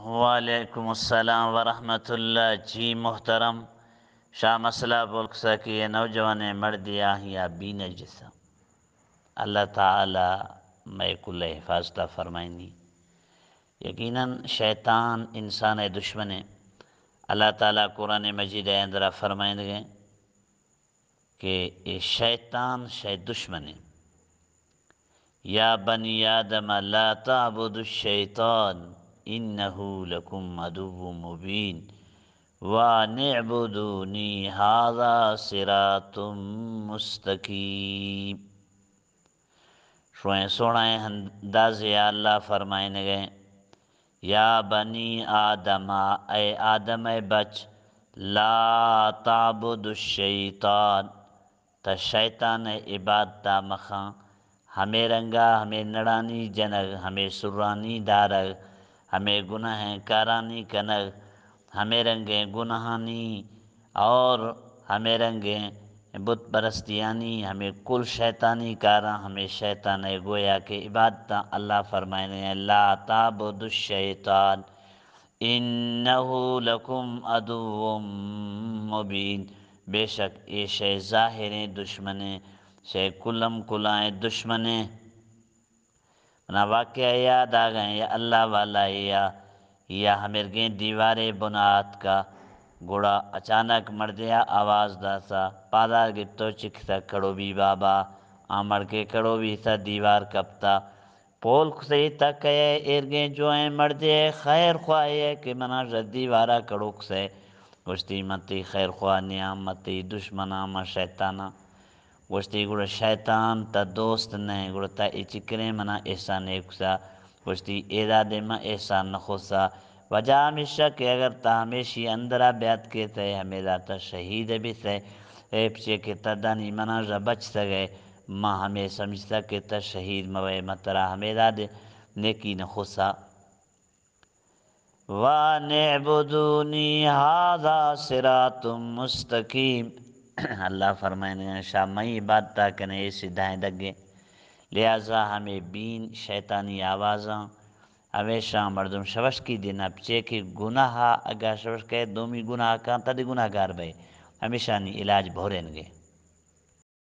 وعلیکم السلام ورحمۃ اللہ جی محترم شاہ مسئلہ بولک سکی نوجوان مردیا یا بین جسم اللہ تعالی میں کل حفاظتہ فرمائنی یقیناً شیطان انسان دشمن ہے۔ اللہ تعالیٰ قرآن مجید اندرا فرمائیں گے کہ یہ شیطان دشمن ہے۔ یا بنی آدم لا تعبدوا الشیطان انہو لکم عدو مبین وان اعبدونی ھذا صراط مستقیم۔ شوئیں سوڑائیں انداز اللہ فرمائیں گے یا بنی آدم اے آدم اے بچ لا تعبدوا الشیطان تا شیطان عبادتا مخاں ہمیں رنگا ہمیں نڑانی جنگ ہمیں سرانی دارگ ہمیں گناہ کارانی کنگ ہمیں رنگیں گناہانی اور ہمیں رنگیں بت پرستیانی ہمیں کل شیطانی کارا ہمیں شیطان گویا کہ عبادتا اللہ فرمائنے لا تعبدوا الشیطان انہو لکم عدو مبین، بے شک یہ شے ظاہر دشمنے شے کلم کلائیں دشمنے۔ نا واقعہ یاد آ گئے یا اللہ والا یا ہمیں دیوارے بنات کا گوڑا اچانک مردیا آواز داسا پادا گتو چکتا کڑو بھی بابا آمڑ کے کڑو بھی تھا دیوار کپتا پول سے تک ارگیں جو ہیں مردے خیر خواہ کہ منا دیوارا کڑوک سے گشتی متی خیر خواہ نعمتی دشمنا ما شیطانا گشتی گوڑا شیطان تا دوست نہیں گوڑا تا چکرے منا احسان ایکسا گشتی ایدہ دے ما احسان نخوصا وجہ ہمیشہ کہ اگر تا ہمیشی اندرہ بیعت کے تے ہمیں داتا شہید بھی تے اے پچے کہ تا دانی منا جا بچ سگے ما ہمیں سمجھتا کہ تا شہید موے مطرح ہمیں دادے نیکی نخوصا وَانِعْبُدُونِي هَذَا صِرَاطٌ مُسْتَقِيم۔ اللہ فرمائنے شاہ میں عبادتہ کنے یہ سدھائیں دگے لہذا ہمیں بین شیطانی آوازاں ہمیشہ مردم شوش کی دینا پچے کہ گناہ اگا شوش کے دومی گناہ کان تا دی گناہ گار بے ہمیشہ نی علاج بھورین گے۔